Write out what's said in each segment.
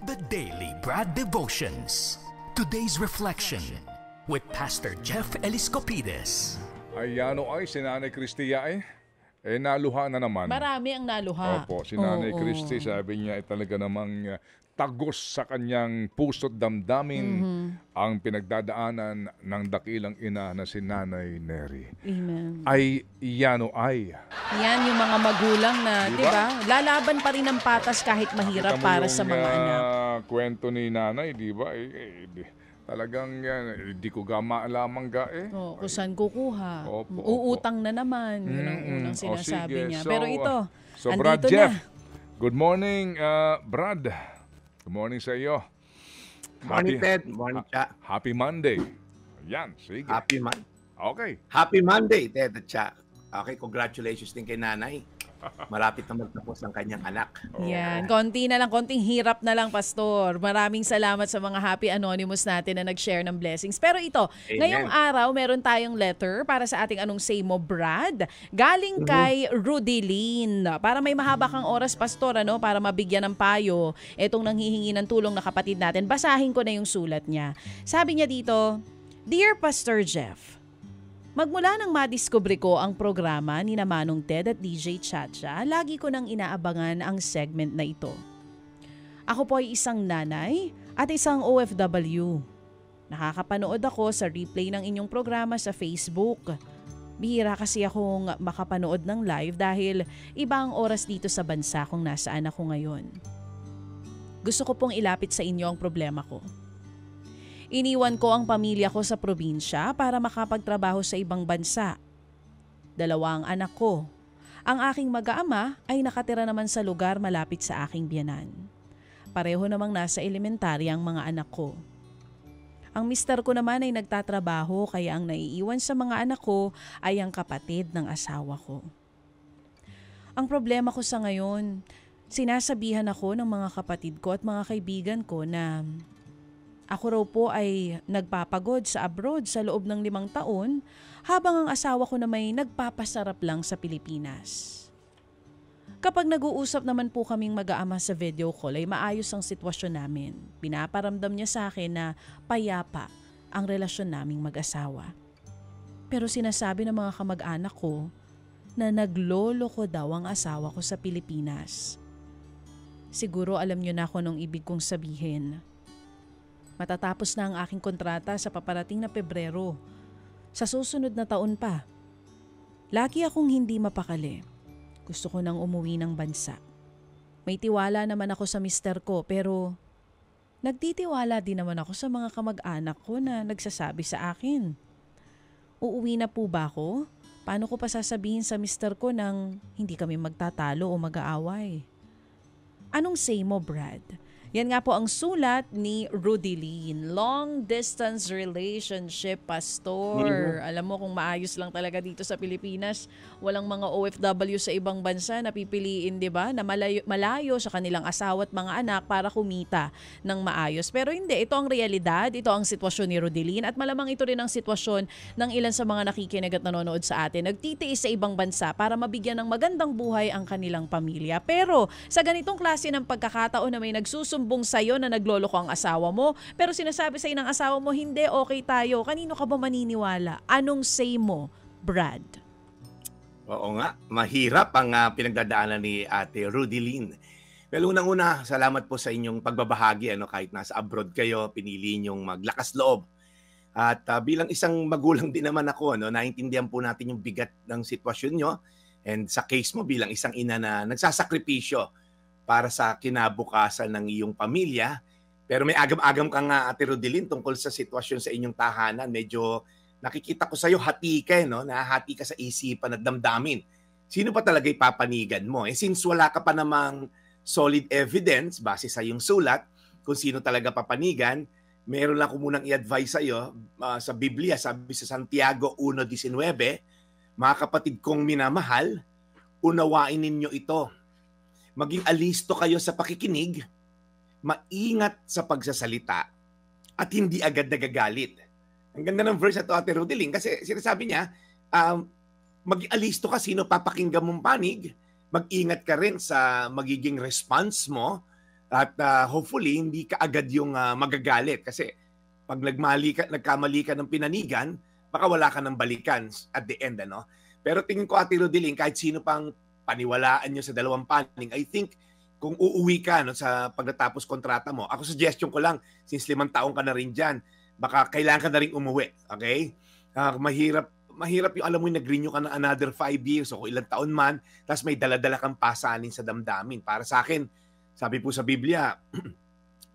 The Daily Brad Devotions. Today's reflection with Pastor Jeff Eliscopides. Ay si Nanay Cristia naluha na naman. Marami ang naluha. Opo, si Nanay Christy, sabi niya talaga namang tagos sa kanyang puso't damdamin ang pinagdadaanan ng dakilang ina na si Nanay Neri. Amen. Yan yung mga magulang na, di ba? Lalaban pa rin ng patas kahit mahirap para sa mga anak. Kwento ni Nanay, di ba? Talagang yan, di ko maalamang kung saan kukuha. Opo. Uutang na naman. Yun ang unang sinasabi niya. So, pero ito, Brad andito Jeff, na. good morning, Brad. Good morning sa iyo. Morning, Ted. Morning, Cha. Happy Monday. Yan, sige. Okay. Happy Monday, Ted at Cha. Okay, congratulations din kay Nanay. Malapit na magtapos ang kanyang anak. Yan, konting hirap na lang, Pastor. Maraming salamat sa mga happy anonymous natin na nag-share ng blessings. Pero ito, ngayong araw, meron tayong letter para sa ating Anong Say Mo, Brad. Galing kay Rudy Lynn. Para may mahaba kang oras, Pastor, para mabigyan ng payo itong nanghihingi ng tulong na kapatid natin. Basahin ko na yung sulat niya. Sabi niya dito, Dear Pastor Jeff, magmula nang madiskubre ko ang programa ni Manong Ted at DJ Chacha, lagi ko nang inaabangan ang segment na ito. Ako po ay isang nanay at isang OFW. Nakakapanood ako sa replay ng inyong programa sa Facebook. Bihira kasi akong makapanood ng live dahil iba ang oras dito sa bansa kung nasaan ako ngayon. Gusto ko pong ilapit sa inyo ang problema ko. Iniwan ko ang pamilya ko sa probinsya para makapagtrabaho sa ibang bansa. 2 ang anak ko. Ang aking mag-aama ay nakatira naman sa lugar malapit sa aking biyanan. Pareho namang nasa elementarya ang mga anak ko. Ang mister ko naman ay nagtatrabaho kaya ang naiiwan sa mga anak ko ay ang kapatid ng asawa ko. Ang problema ko sa ngayon, sinasabihan ako ng mga kapatid ko at mga kaibigan ko na ako raw po ay nagpapagod sa abroad sa loob ng 5 taon habang ang asawa ko na may nagpapasarap lang sa Pilipinas. Kapag nag-uusap naman po kaming mag-aama sa video call ay maayos ang sitwasyon namin. Pinaparamdam niya sa akin na payapa ang relasyon naming mag-asawa. Pero sinasabi ng mga kamag-anak ko na nagloloko daw ang asawa ko sa Pilipinas. Siguro alam niyo na kung anong ibig kong sabihin. Matatapos na ang aking kontrata sa paparating na Pebrero. Sa susunod na taon pa. Lagi akong hindi mapakali. Gusto ko nang umuwi ng bansa. May tiwala naman ako sa mister ko pero nagtitiwala din naman ako sa mga kamag-anak ko na nagsasabi sa akin. Uuwi na po ba ako? Paano ko pa sasabihin sa mister ko nang hindi kami magtatalo o mag-aaway? Anong say mo, Brad? Yan nga po ang sulat ni Rudy Lynn. Long distance relationship, Pastor. Alam mo kung maayos lang talaga dito sa Pilipinas, walang mga OFW sa ibang bansa na pipiliin, di ba, na malayo sa kanilang asawa at mga anak para kumita ng maayos. Pero hindi, ito ang realidad, ito ang sitwasyon ni Rudy Lynn at malamang ito rin ang sitwasyon ng ilan sa mga nakikinig at nanonood sa atin. Nagtitiis sa ibang bansa para mabigyan ng magandang buhay ang kanilang pamilya. Pero sa ganitong klase ng pagkakataon na may nagsusumbong sa'yo na nagloloko ang asawa mo, pero sinasabi sa'yo ng asawa mo, hindi, okay tayo. Kanino ka ba maniniwala? Anong say mo, Brad? Oo nga, mahirap ang pinagdadaanan ni Ate Rudy Lynn. Well, unang-una, salamat po sa inyong pagbabahagi. Kahit nasa abroad kayo, pinili ninyong maglakas loob. At bilang isang magulang din naman ako, naintindihan po natin yung bigat ng sitwasyon nyo. And sa case mo, bilang isang ina na nagsasakripisyo para sa kinabukasan ng iyong pamilya. Pero may agam-agam ka nga, Ate Rudy Lynn, tungkol sa sitwasyon sa inyong tahanan. Medyo nakikita ko sa'yo, hati ka, nahahati ka sa isipan at damdamin. Sino pa talaga ipapanigan mo? Since wala ka pa namang solid evidence, base sa iyong sulat, kung sino talaga papanigan, meron lang ko munang i-advise sa'yo sa Biblia, sabi sa Santiago 1:19, mga kapatid kong minamahal, unawain ninyo ito. Maging alisto kayo sa pakikinig, maingat sa pagsasalita, at hindi agad nagagalit. Ang ganda ng verse na ito, Ate Rudy Lynn, kasi sinasabi niya, maging alisto ka sino papakinggan mong panig, mag-ingat ka rin sa magiging response mo At hopefully, hindi ka agad yung magagalit. Kasi pag nagkamali ka ng pinanigan, baka wala ka ng balikan at the end. Ano? Pero tingin ko, Ate Rodeline, kahit sino pang paniwalaan nyo sa dalawang panig, I think kung uuwi ka sa pagtatapos kontrata mo, ako suggestion ko lang, since 5 taong ka na rin dyan, baka kailangan ka na rin umuwi. Okay? Mahirap yung alam mo yung nag-renew ka ng another 5 years o kung ilang taon man, tapos may daladala kang pasanin sa damdamin. Para sa akin, sabi po sa Biblia,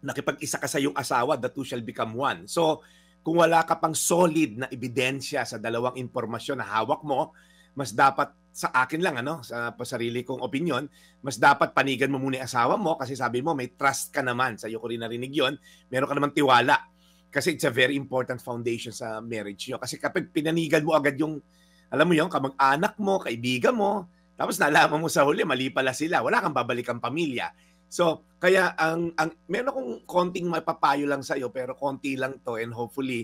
nakipag-isa ka sa iyong asawa, the two shall become one. So, kung wala ka pang solid na ebidensya sa dalawang impormasyon na hawak mo, mas dapat sa akin lang, sa pasarili kong opinion, mas dapat panigan mo muna yung asawa mo kasi sabi mo, may trust ka naman. Sa iyo ko rin narinig yun. Meron ka naman tiwala. Kasi it's a very important foundation sa marriage nyo. Kasi kapag pinanigan mo agad yung, alam mo yun, kamag-anak mo, kaibigan mo, tapos nalaman mo sa huli, mali pala sila. Wala kang babalik ang pamilya. So, kaya meron akong konting mapapayo lang sa iyo, pero konti lang to and hopefully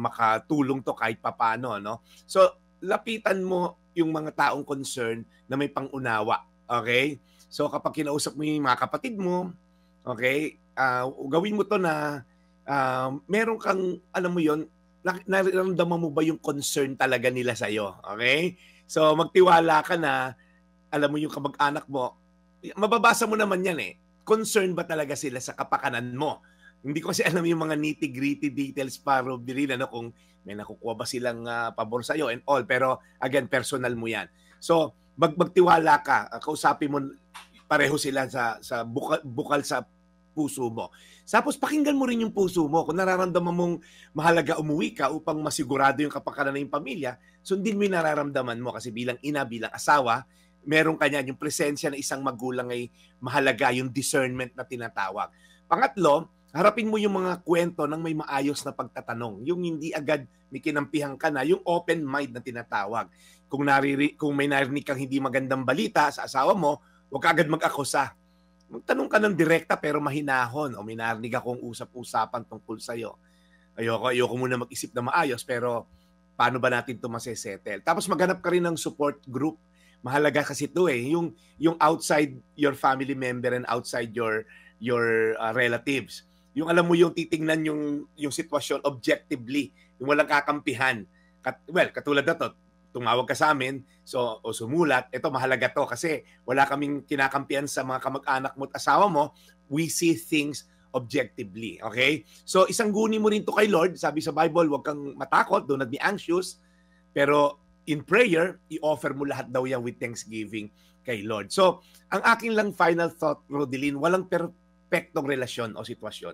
makatulong to kahit papano. No? So, lapitan mo yung mga taong concern na may pangunawa. Okay? So, kapag kinausap mo yung mga kapatid mo, okay, gawin mo to na meron kang, alam mo yon, nararamdaman mo ba yung concern talaga nila sa'yo? Okay? So, magtiwala ka na, alam mo yung kamag-anak mo, mababasa mo naman yan Concern ba talaga sila sa kapakanan mo? Hindi ko kasi alam yung mga nitty-gritty details para Rodeline, kung may nakukuha ba silang pabor sa'yo and all. Pero again, personal mo yan. So, magtiwala ka. Kausapin mo pareho sila sa bukal sa puso mo. Tapos pakinggan mo rin yung puso mo. Kung nararamdaman mong mahalaga umuwi ka upang masigurado yung kapakanan ng pamilya, sundin mo yung nararamdaman mo. Kasi bilang ina, bilang asawa, meron ka niyan. Yung presensya ng isang magulang ay mahalaga, yung discernment na tinatawag. Pangatlo, harapin mo yung mga kwento ng may maayos na pagtatanong. Yung hindi agad may kinampihan ka na, yung open mind na tinatawag. Kung may narinig kang hindi magandang balita sa asawa mo, huwag ka agad mag-akusa. Magtanong ka ng direkta pero mahinahon. O may narinig akong usap-usapan tungkol sa'yo. Ayoko muna mag-isip na maayos, pero paano ba natin ito masesettle? Tapos maghanap ka rin ng support group. Mahalaga kasi ito yung outside your family member and outside your relatives. Yung alam mo yung titingnan yung sitwasyon objectively, yung walang kakampihan. Katulad na to, tumawag ka sa amin, o sumulat, ito mahalaga to kasi wala kaming kinakampihan sa mga kamag-anak mo at asawa mo, we see things objectively. Okay? So isang guni mo rin to kay Lord, sabi sa Bible, huwag kang matakot, do not be anxious, pero in prayer, i-offer mo lahat daw yan with thanksgiving kay Lord. So, ang aking lang final thought, Rodeline, walang perfectong relasyon o sitwasyon.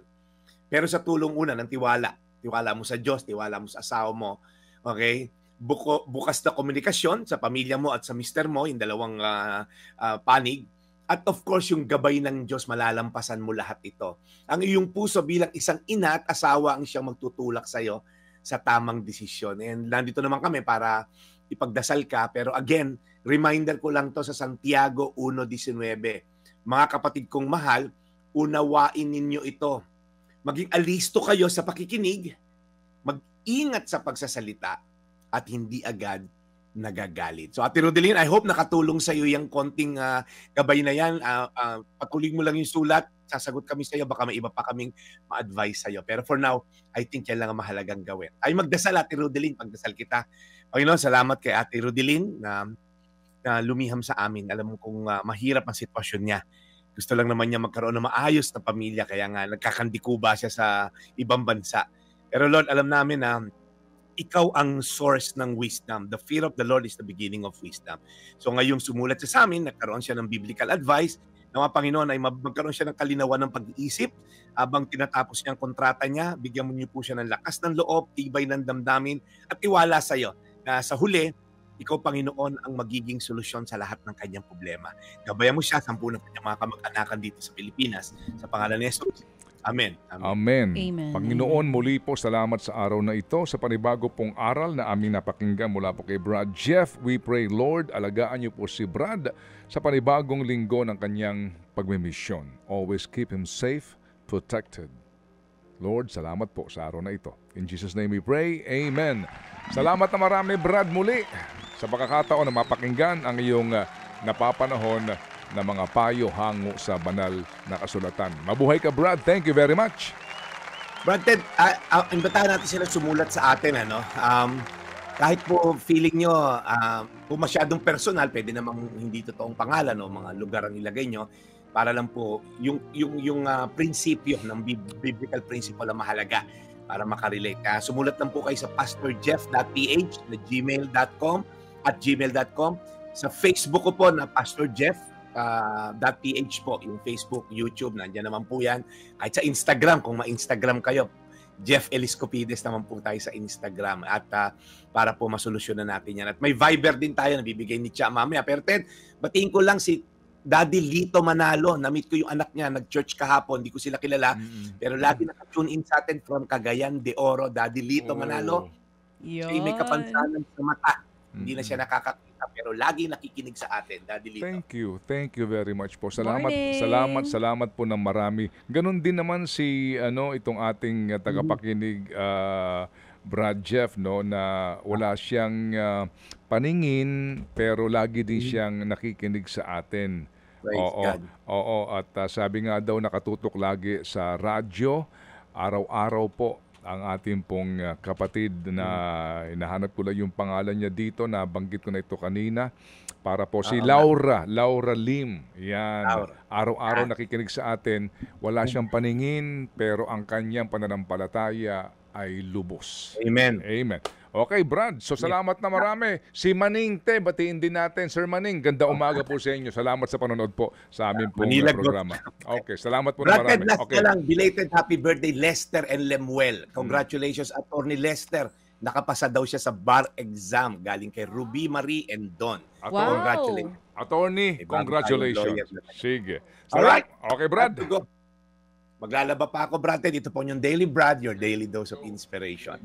Pero sa tulong una ng tiwala. Tiwala mo sa Diyos, tiwala mo sa asawa mo. Okay? Bukas na komunikasyon sa pamilya mo at sa mister mo, yung dalawang panig. At of course, yung gabay ng Diyos, malalampasan mo lahat ito. Ang iyong puso bilang isang ina at asawa ang siyang magtutulak sa'yo sa tamang desisyon. And nandito naman kami para ipagdasal ka. Pero again, reminder ko lang to sa Santiago 1:19. Mga kapatid kong mahal, unawain ninyo ito. Maging alisto kayo sa pakikinig, mag-ingat sa pagsasalita, at hindi agad nagagalit. So Ate Rodeline, I hope nakatulong sa iyo yung konting gabay na yan. Patuloy mo lang yung sulat, sasagot kami sa iyo, baka may iba pa kaming ma-advise sa iyo. Pero for now, I think yan lang ang mahalagang gawin. Ay magdasal, Ate Rodeline, pagdasal kita. Panginoon, salamat kay Ate Rodeline na lumiham sa amin. Alam mo kung mahirap ang sitwasyon niya. Gusto lang naman niya magkaroon ng maayos na pamilya, kaya nga nagkakandikuba siya sa ibang bansa. Pero Lord, alam namin na ikaw ang source ng wisdom. The fear of the Lord is the beginning of wisdom. So ngayong sumulat siya sa amin, nagkaroon siya ng biblical advice, na mga Panginoon ay magkaroon siya ng kalinawan ng pag-iisip habang tinatapos niya ang kontrata niya. Bigyan mo niyo po siya ng lakas ng loob, tibay ng damdamin, at tiwala sa iyo na sa huli, ikaw, Panginoon, ang magiging solusyon sa lahat ng kanyang problema. Gabayan mo siya, 10 na kanyang mga kamag-anakan dito sa Pilipinas. Sa pangalan ni Jesus. Amen. Amen. Amen. Panginoon, muli po salamat sa araw na ito, sa panibago pong aral na aming napakinggan mula po kay Brad Jeff. We pray, Lord, alagaan niyo po si Brad sa panibagong linggo ng kanyang pagmimisyon. Always keep him safe, protected. Lord, salamat po sa araw na ito. In Jesus' name we pray. Amen. Salamat na marami, Brad, muli sa pagkakataon na mapakinggan ang iyong napapanahon na mga payo hango sa banal na kasulatan. Mabuhay ka, Brad. Thank you very much. Brad Ted, imbitahan natin sila sumulat sa atin. Kahit po feeling nyo, kung masyadong personal, pwede namang hindi totoong pangalan o mga lugar ang ilagay nyo, para lang po yung prinsipyo ng biblical principle ang mahalaga para makarelate. Sumulat lang po kayo sa pastorjeff.ph na gmail.com. Sa Facebook ko po na pastorjeff.ph po, yung Facebook, YouTube, nandiyan naman po yan. Kahit sa Instagram, kung ma-Instagram kayo, Jeff Eliscopides naman po tayo sa Instagram at para po masolusyonan natin yan. At may Viber din tayo na bibigay ni Chia mamaya. Pero Ted, batiin ko lang si Daddy Lito Manalo. Na-meet ko yung anak niya, nag-church kahapon, hindi ko sila kilala. Pero lagi naka-tune in sa atin from Cagayan de Oro, Daddy Lito Manalo. Siya may kapansanan sa mata. Hindi na siya nakakakita pero lagi nakikinig sa atin, Daddy Lito. Thank you very much po. Salamat po ng marami. Ganon din naman si itong ating tagapakinig Brad Jeff na wala siyang paningin pero lagi din siyang nakikinig sa atin. Oo, at sabi nga daw nakatutok lagi sa radyo araw-araw po ang ating pong kapatid na hinahanap ko lang yung pangalan niya dito, nabanggit ko na ito kanina, para po si Laura Lim. Yan. Araw-araw nakikinig sa atin. Wala siyang paningin pero ang kanyang pananampalataya ay lubos. Amen. Okay, Brad. So, salamat na marami. Si Maning, batiin din natin. Sir Maning, ganda umaga po sa inyo. Salamat sa panonood po sa aming pong programa. Okay, salamat po na marami. Okay. Lang, belated happy birthday, Lester and Lemuel. Congratulations, Attorney Lester. Nakapasa daw siya sa bar exam galing kay Ruby Marie and Don. Wow. Congratulations. Attorney, congratulations. Sige. Alright. Okay, Brad. Maglalaba pa ako, Brad. Ito po yung Daily Brad, your daily dose of inspiration.